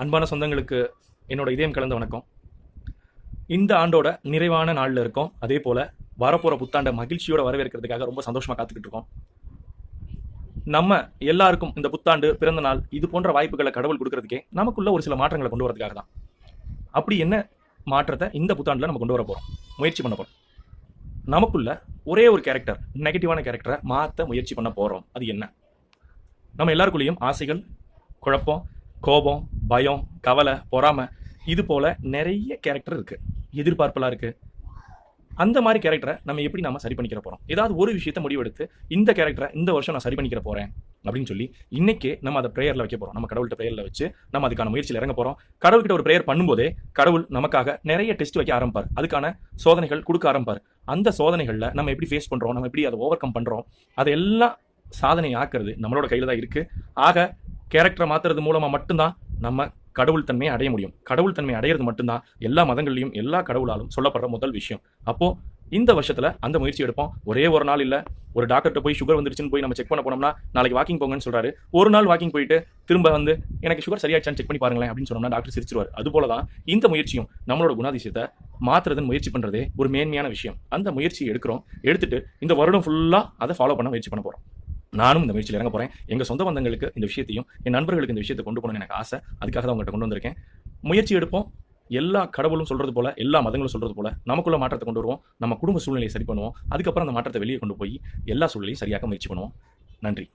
அன்பான சொந்தங்களுக்கு என்னோட இதயம் கலந்த வணக்கம். இந்த ஆண்டோட நிறைவான நாளில் இருக்கோம். அதே போல் வரப்போகிற புத்தாண்டை மகிழ்ச்சியோட வரவேற்கிறதுக்காக ரொம்ப சந்தோஷமாக காத்துக்கிட்டு இருக்கோம். நம்ம எல்லாருக்கும் இந்த புத்தாண்டு, பிறந்த நாள் இது போன்ற வாய்ப்புகளை கடவுள் கொடுக்கறதுக்கே நமக்குள்ள ஒரு சில மாற்றங்களை கொண்டு வரதுக்காக தான். அப்படி என்ன மாற்றத்தை இந்த புத்தாண்டில் நம்ம கொண்டு வர போகிறோம், முயற்சி பண்ண போகிறோம். நமக்குள்ள ஒரே ஒரு கேரக்டர், நெகட்டிவான கேரக்டரை மாற்ற முயற்சி பண்ண போகிறோம். அது என்ன? நம்ம எல்லாருக்குள்ளேயும் ஆசைகள், குழப்பம், கோபம், பயம், கவலை, பொறாமை, இது போல நிறைய கேரக்டர் இருக்கு, எதிர்பார்ப்பெல்லாம் இருக்கு. அந்த மாதிரி கேரக்டரை நம்ம எப்படி சரி பண்ணிக்கிற போறோம்? ஏதாவது ஒரு விஷயத்தை முடிவெடுத்து இந்த கேரக்டரை இந்த வருஷம் நான் சரி பண்ணிக்கிற போறேன் அப்படின்னு சொல்லி இன்னைக்கே நம்ம அதை பிரேயர்ல வைக்க போறோம். நம்ம கடவுள்கிட்ட பிரேயர்ல வச்சு நம்ம அதுக்கான முயற்சியில் இறங்க போறோம். கடவுள்கிட்ட ஒரு பிரேயர் பண்ணும்போதே கடவுள் நமக்காக நிறைய டெஸ்ட் வைக்க ஆரம்பிப்பார், அதுக்கான சோதனைகள் கொடுக்க ஆரம்பிப்பார். அந்த சோதனைகள்ல நம்ம எப்படி ஃபேஸ் பண்றோம், நம்ம எப்படி அதை ஓவர் கம் பண்றோம், அதையெல்லாம் சாதனை ஆக்குறது நம்மளோட கையில தான் இருக்கு. ஆக கேரக்டரை மாத்துறது மூலமா மட்டும்தான் நம்ம கடவுள் தன்மையை அடைய முடியும். கடவுள் தன்மை அடையிறது மட்டும்தான் எல்லா மதங்கள்லையும் எல்லா கடவுளாலும் சொல்லப்படுற முதல் விஷயம். அப்போ இந்த வருஷத்துல அந்த முயற்சி எடுப்போம். ஒரே ஒரு நாள் இல்ல, ஒரு டாக்டர்கிட்ட போய் சுகர் வந்துருச்சுன்னு போய் நம்ம செக் பண்ண போனோம்னா நாளைக்கு வாக்கிங் போங்கன்னு சொல்றாரு. ஒரு நாள் வாக்கிங் போயிட்டு திரும்ப வந்து எனக்கு சுகர் சரியாச்சான்னு செக் பண்ணி பாருங்களேன் அப்படின்னு சொன்னோம்னா டாக்டர் சிரிச்சிருவார். அது போலதான் இந்த முயற்சியும் நம்மளோட குணாதிசயத்தை மாத்துறதுன்னு முயற்சி பண்றதே ஒரு மேன்மையான விஷயம். அந்த முயற்சியை எடுத்துட்டு இந்த வருடம் ஃபுல்லா அதை ஃபாலோ பண்ண முயற்சி பண்ண போறோம். நானும் இந்த முயற்சியில் இறங்க போறேன். எங்க சொந்த பந்தங்களுக்கு இந்த விஷயத்தையும், என் நண்பர்களுக்கு இந்த விஷயத்தை கொண்டு போகணும்னு எனக்கு ஆசை. அதுக்காக தான் உங்கள்கிட்ட கொண்டு வந்திருக்கேன். முயற்சி எடுப்போம். எல்லா கடவுளும் சொல்றது போல, எல்லா மதங்களும் சொல்றது போல நமக்குள்ள மாற்றத்தை கொண்டு வருவோம். நம்ம குடும்ப சூழ்நிலையை சரி பண்ணுவோம். அதுக்கப்புறம் அந்த மாற்றத்தை வெளியே கொண்டு போய் எல்லா சூழ்நிலையும் சரியாக முயற்சி பண்ணுவோம். நன்றி.